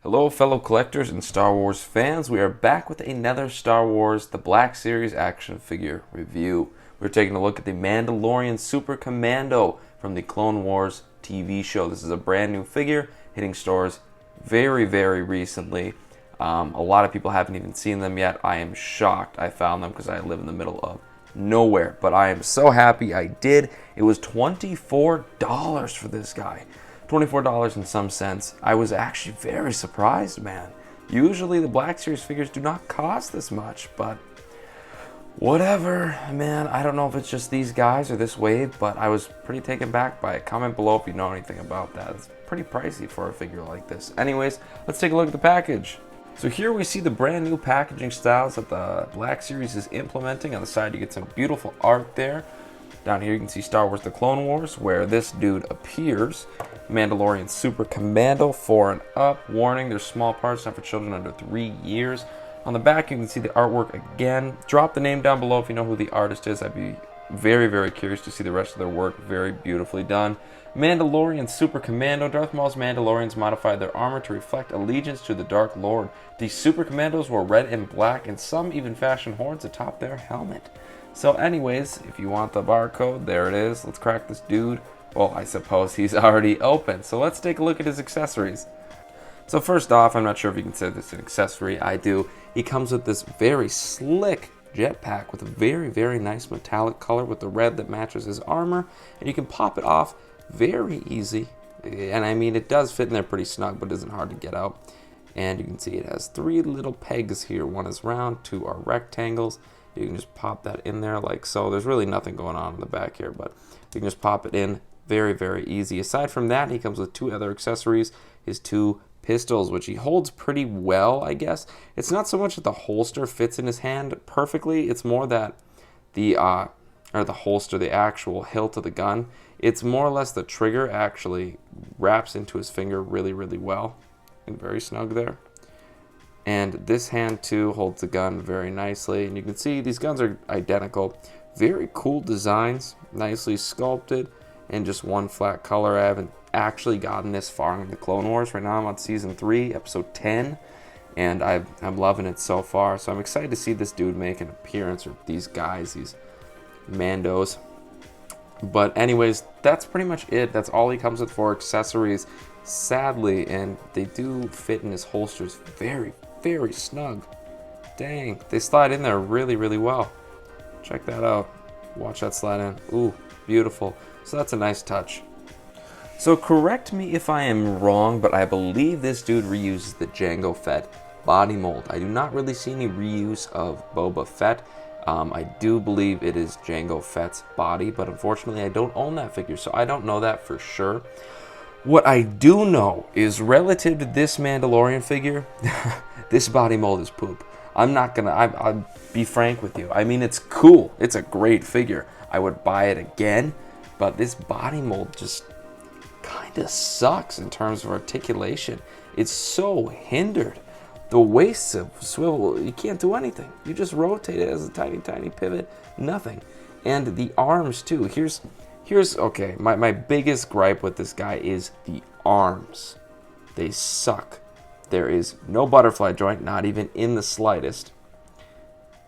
Hello fellow collectors and Star Wars fans, we are back with another Star Wars The Black Series action figure review. We're taking a look at the Mandalorian Super Commando from the Clone Wars TV show. This is a brand new figure hitting stores very recently. A lot of people haven't even seen them yet. I am shocked I found them because I live in the middle of nowhere. But I am so happy I did. It was $24 for this guy. $24 and some cents. I was actually very surprised, man. Usually the Black Series figures do not cost this much, but whatever, man. I don't know if it's just these guys or this wave, but I was pretty taken back by it. Comment below if you know anything about that. It's pretty pricey for a figure like this. Anyways, let's take a look at the package. So here we see the brand new packaging styles that the Black Series is implementing. On the side you get some beautiful art there. Down here you can see Star Wars The Clone Wars, where this dude appears. Mandalorian Super Commando, 4 and up. Warning, there's small parts not for children under 3 years. On the back you can see the artwork again. Drop the name down below if you know who the artist is. I'd be very curious to see the rest of their work. Very beautifully done. Mandalorian Super Commando. Darth Maul's Mandalorians modified their armor to reflect allegiance to the Dark Lord. These Super Commandos wore red and black, and some even fashioned horns atop their helmet. So anyways, if you want the barcode, there it is. Let's crack this dude. Well, I suppose he's already open. So let's take a look at his accessories. So first off, I'm not sure if you consider this an accessory. I do. He comes with this very slick jetpack with a very nice metallic color with the red that matches his armor. And you can pop it off very easy. And I mean, it does fit in there pretty snug, but it isn't hard to get out. And you can see it has 3 little pegs here. 1 is round, 2 are rectangles. You can just pop that in there like so. There's really nothing going on in the back here, but you can just pop it in very easy. Aside from that, he comes with 2 other accessories. His 2 pistols, which he holds pretty well, I guess. It's not so much that the holster fits in his hand perfectly. It's more that the holster, the actual hilt of the gun, it's more or less the trigger actually wraps into his finger really well and very snug there. And this hand too holds the gun very nicely. And you can see these guns are identical. Very cool designs, nicely sculpted, and just one flat color. I haven't actually gotten this far in the Clone Wars. Right now I'm on season 3, episode 10. And I'm loving it so far. So I'm excited to see this dude make an appearance, or these guys, these Mandos. But anyways, that's pretty much it. That's all he comes with for accessories, sadly. And they do fit in his holsters very snug. Dang, they slide in there really well. Check that out. Watch that slide in. Ooh, beautiful. So that's a nice touch. So correct me if I am wrong, but I believe this dude reuses the Jango Fett body mold. I do not really see any reuse of Boba Fett. I do believe it is Jango Fett's body, but unfortunately I don't own that figure, so I don't know that for sure. What I do know is relative to this Mandalorian figure, this body mold is poop. I'll be frank with you. I mean, it's cool. It's a great figure. I would buy it again, but this body mold just kind of sucks in terms of articulation. It's so hindered. The waist swivel, you can't do anything. You just rotate it as a tiny pivot, nothing. And the arms too. Here's okay, my biggest gripe with this guy is the arms. They suck. There is no butterfly joint, not even in the slightest.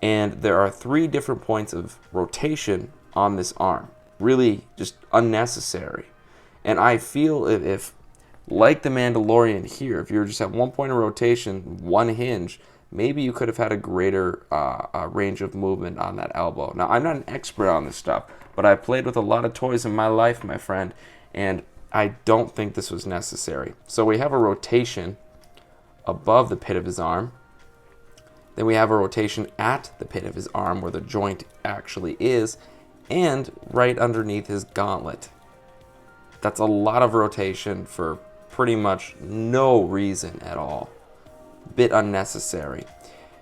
And there are 3 different points of rotation on this arm. Really just unnecessary. And I feel if like the Mandalorian here, if you were just at 1 point of rotation, 1 hinge, maybe you could have had a greater range of movement on that elbow. Now, I'm not an expert on this stuff, but I've played with a lot of toys in my life, my friend, and I don't think this was necessary. So we have a rotation above the pit of his arm. Then we have a rotation at the pit of his arm where the joint actually is, and right underneath his gauntlet. That's a lot of rotation for pretty much no reason at all. Bit unnecessary.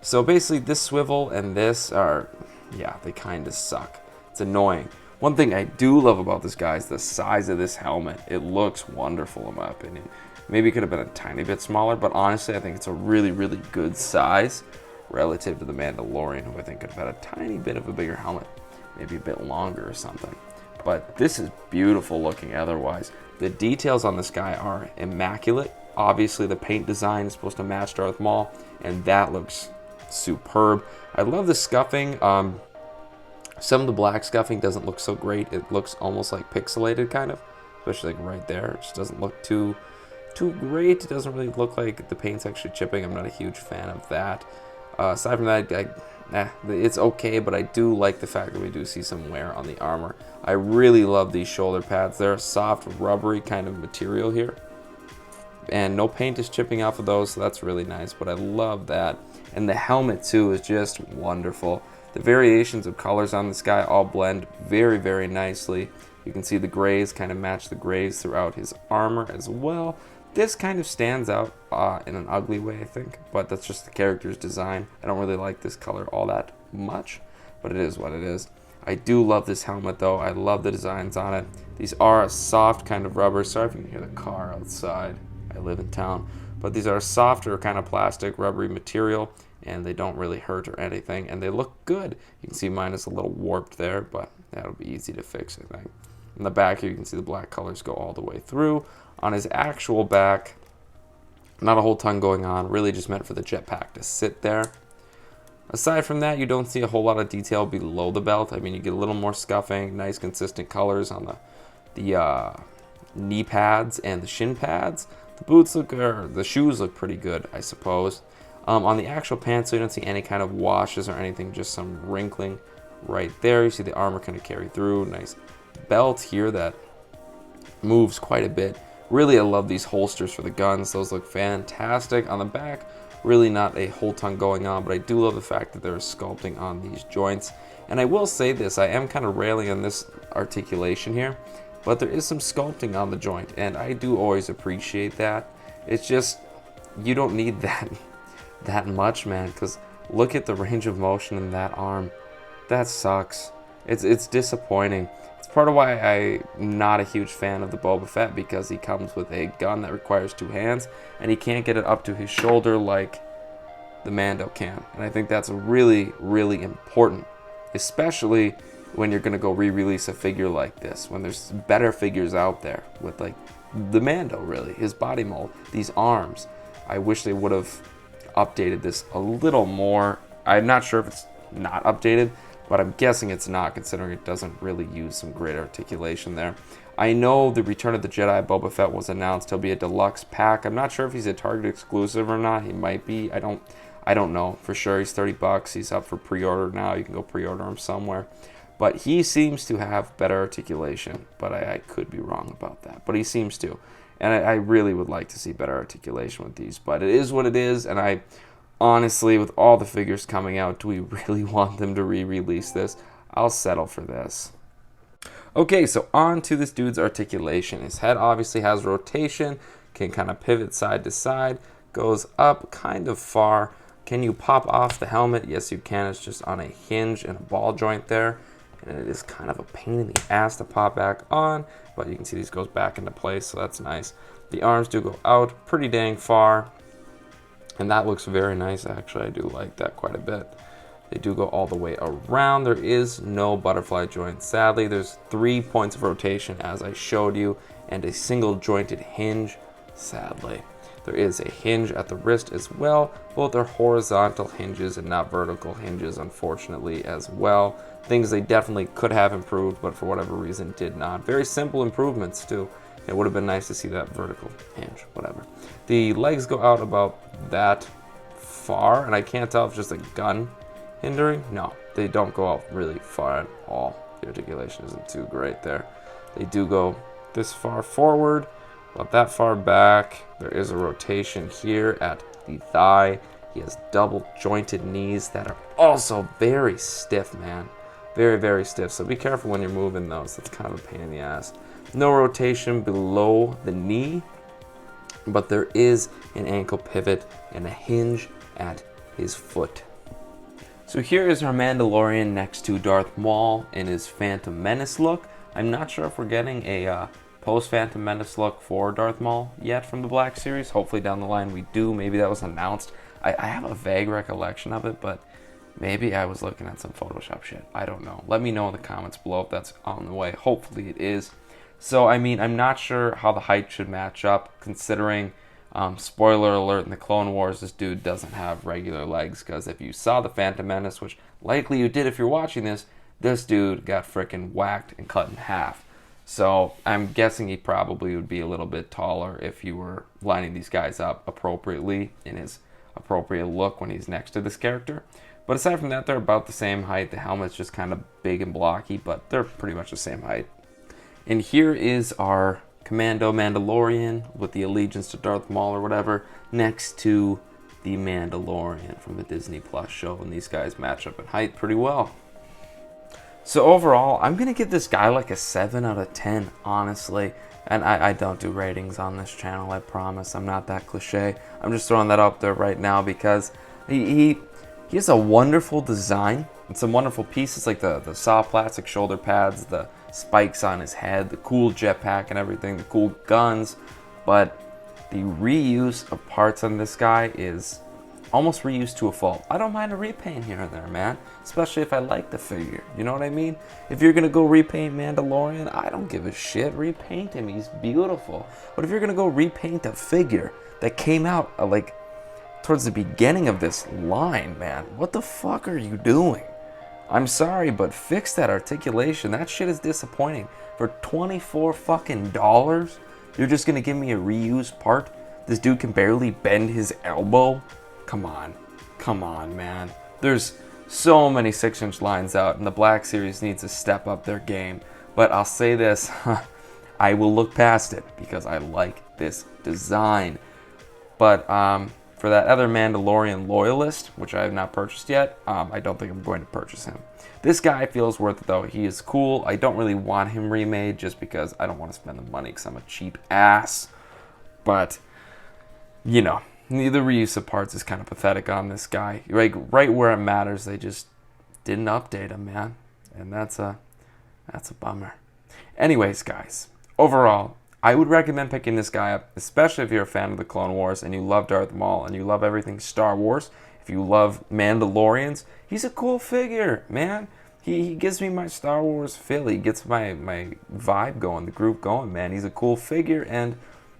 So basically this swivel and this are, yeah, they kind of suck. It's annoying. One thing I do love about this guy is the size of this helmet. It looks wonderful in my opinion. Maybe it could have been a tiny bit smaller, but honestly I think it's a really good size relative to the Mandalorian, who I think could have had a tiny bit of a bigger helmet. Maybe a bit longer or something. But this is beautiful looking otherwise. The details on this guy are immaculate. obviously the paint design is supposed to match Darth Maul, and that looks superb. I love the scuffing. Some of the black scuffing doesn't look so great. It looks almost like pixelated kind of, especially like right there. It just doesn't look too great. It doesn't really look like the paint's actually chipping. I'm not a huge fan of that. Aside from that, it's okay, but I do like the fact that we do see some wear on the armor. I really love these shoulder pads. They're a soft, rubbery kind of material here, and no paint is chipping off of those, so that's really nice, but I love that. And the helmet too is just wonderful. The variations of colors on this guy all blend very, very nicely. You can see the grays kind of match the grays throughout his armor as well. This kind of stands out in an ugly way, I think, but that's just the character's design. I don't really like this color all that much, but it is what it is. I do love this helmet though. I love the designs on it. These are a soft kind of rubber. Sorry if you can hear the car outside. I live in town. But these are a softer kind of plastic, rubbery material, and they don't really hurt or anything, and they look good. You can see mine is a little warped there, but that'll be easy to fix, I think. In the back here, you can see the black colors go all the way through. On his actual back, not a whole ton going on, really just meant for the jetpack to sit there. Aside from that, you don't see a whole lot of detail below the belt. I mean, you get a little more scuffing, nice consistent colors on the knee pads and the shin pads. The boots look, or the shoes look pretty good, I suppose. On the actual pants, so you don't see any kind of washes or anything, just some wrinkling right there. You see the armor kind of carry through. Nice belt here that moves quite a bit. Really, I love these holsters for the guns. Those look fantastic. On the back, really not a whole ton going on, but I do love the fact that there is sculpting on these joints. And I will say this, I am kind of railing on this articulation here, but there is some sculpting on the joint, and I do always appreciate that. It's just, you don't need that much, man, because look at the range of motion in that arm. That sucks. It's disappointing. It's part of why I'm not a huge fan of the Boba Fett, because he comes with a gun that requires two hands, and he can't get it up to his shoulder like the Mando can. And I think that's really, really important, especially when you're going to go re-release a figure like this, when there's better figures out there with like the Mando, really, his body mold, these arms. I wish they would have updated this a little more. I'm not sure if it's not updated, but I'm guessing it's not, considering it doesn't really use some great articulation there. I know the Return of the Jedi Boba Fett was announced. He'll be a deluxe pack. I'm not sure if he's a Target exclusive or not. He might be. I don't know for sure. He's $30. He's up for pre-order now. You can go pre-order him somewhere. But he seems to have better articulation, but I could be wrong about that. But he seems to. And I really would like to see better articulation with these. But it is what it is, and I honestly, with all the figures coming out, do we really want them to re-release this? I'll settle for this. Okay, so on to this dude's articulation. His head obviously has rotation, can kind of pivot side to side, goes up kind of far. Can you pop off the helmet? Yes, you can. It's just on a hinge and a ball joint there. And it is kind of a pain in the ass to pop back on, but you can see these goes back into place, so that's nice. The arms do go out pretty dang far, and that looks very nice, actually. I do like that quite a bit. They do go all the way around. There is no butterfly joint, sadly. There's 3 points of rotation, as I showed you, and a single jointed hinge, sadly. There is a hinge at the wrist as well. Both are horizontal hinges and not vertical hinges, unfortunately, as well. Things they definitely could have improved, but for whatever reason did not. Very simple improvements, too. It would have been nice to see that vertical hinge, whatever. The legs go out about that far, and I can't tell if it's just a gun hindering. No, they don't go out really far at all. The articulation isn't too great there. They do go this far forward, about that far back. There is a rotation here at the thigh. He has double jointed knees that are also very stiff, man. Very, very stiff. So be careful when you're moving those. That's kind of a pain in the ass. No rotation below the knee, but there is an ankle pivot and a hinge at his foot. So here is our Mandalorian next to Darth Maul in his Phantom Menace look. I'm not sure if we're getting a post-Phantom Menace look for Darth Maul yet from the Black Series. Hopefully down the line we do. Maybe that was announced. I have a vague recollection of it, but maybe I was looking at some Photoshop shit. I don't know. Let me know in the comments below if that's on the way. Hopefully it is. So, I mean, I'm not sure how the height should match up, considering Spoiler alert, in the Clone Wars, this dude doesn't have regular legs, because if you saw the Phantom Menace, which likely you did if you're watching this dude got frickin' whacked and cut in half. So I'm guessing he probably would be a little bit taller if you were lining these guys up appropriately in his appropriate look when he's next to this character. But aside from that, they're about the same height. The helmet's just kind of big and blocky, but they're pretty much the same height. And here is our Commando Mandalorian with the allegiance to Darth Maul or whatever, next to the Mandalorian from the Disney Plus show. And these guys match up in height pretty well. So overall, I'm going to give this guy like a 7 out of 10, honestly. And I don't do ratings on this channel, I promise. I'm not that cliche. I'm just throwing that up there right now because he has a wonderful design and some wonderful pieces like the soft plastic shoulder pads, the spikes on his head, the cool jetpack and everything, the cool guns. But the reuse of parts on this guy is almost reused to a fault. I don't mind a repaint here and there, man. Especially if I like the figure. You know what I mean? If you're gonna go repaint Mandalorian, I don't give a shit. Repaint him. He's beautiful. But if you're gonna go repaint a figure that came out like towards the beginning of this line, man, what the fuck are you doing? I'm sorry, but fix that articulation. That shit is disappointing. For $24 fucking dollars, you're just gonna give me a reused part? This dude can barely bend his elbow? Come on, man. There's so many 6-inch lines out, and the Black Series needs to step up their game. But I'll say this, I will look past it because I like this design. But for that other Mandalorian loyalist, which I have not purchased yet, I don't think I'm going to purchase him. This guy feels worth it though. He is cool. I don't really want him remade just because I don't want to spend the money because I'm a cheap ass. But, you know, the reuse of parts is kind of pathetic on this guy. Like right where it matters, they just didn't update him, man, and that's a bummer. Anyways, guys, overall, I would recommend picking this guy up, especially if you're a fan of the Clone Wars and you love Darth Maul and you love everything Star Wars. If you love Mandalorians, he's a cool figure, man. He gives me my Star Wars feel. He gets my vibe going, the groove going, man. He's a cool figure, and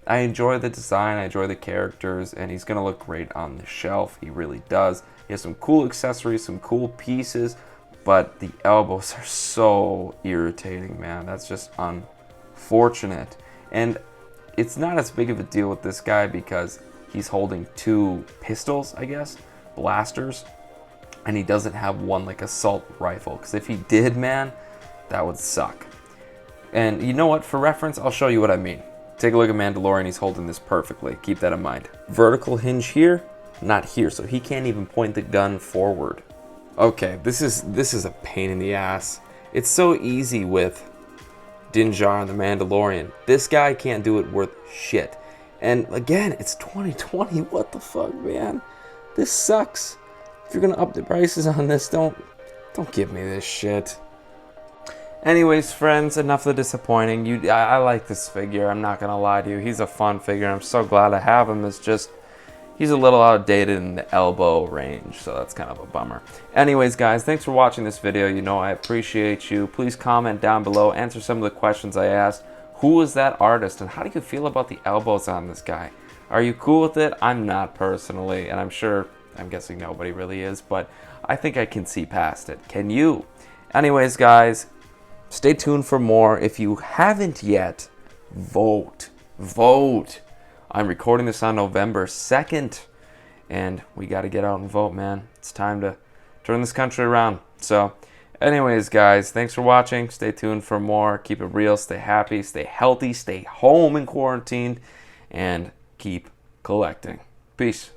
I enjoy the design, I enjoy the characters, and he's going to look great on the shelf. He really does. He has some cool accessories, some cool pieces, but the elbows are so irritating, man. That's just unfortunate. And it's not as big of a deal with this guy because he's holding 2 pistols, I guess, blasters, and he doesn't have one like assault rifle. Because if he did, man, that would suck. And you know what? For reference, I'll show you what I mean. Take a look at Mandalorian, he's holding this perfectly. Keep that in mind. Vertical hinge here, not here, so he can't even point the gun forward. Okay, this is a pain in the ass. It's so easy with Din Djarin the Mandalorian. This guy can't do it worth shit. And again, it's 2020, what the fuck, man? This sucks. If you're gonna up the prices on this, don't give me this shit. Anyways, friends, enough of the disappointing. I like this figure, I'm not gonna lie to you. He's a fun figure, I'm so glad I have him. It's just, he's a little outdated in the elbow range, so that's kind of a bummer. Anyways, guys, thanks for watching this video. You know I appreciate you. Please comment down below, answer some of the questions I asked. Who was that artist, and how do you feel about the elbows on this guy? Are you cool with it? I'm not personally, and I'm guessing nobody really is, but I think I can see past it. Can you? Anyways, guys, stay tuned for more. If you haven't yet, vote. Vote. I'm recording this on November 2nd, and we got to get out and vote, man. It's time to turn this country around. So, anyways, guys, thanks for watching. Stay tuned for more. Keep it real. Stay happy. Stay healthy. Stay home in quarantine, and keep collecting. Peace.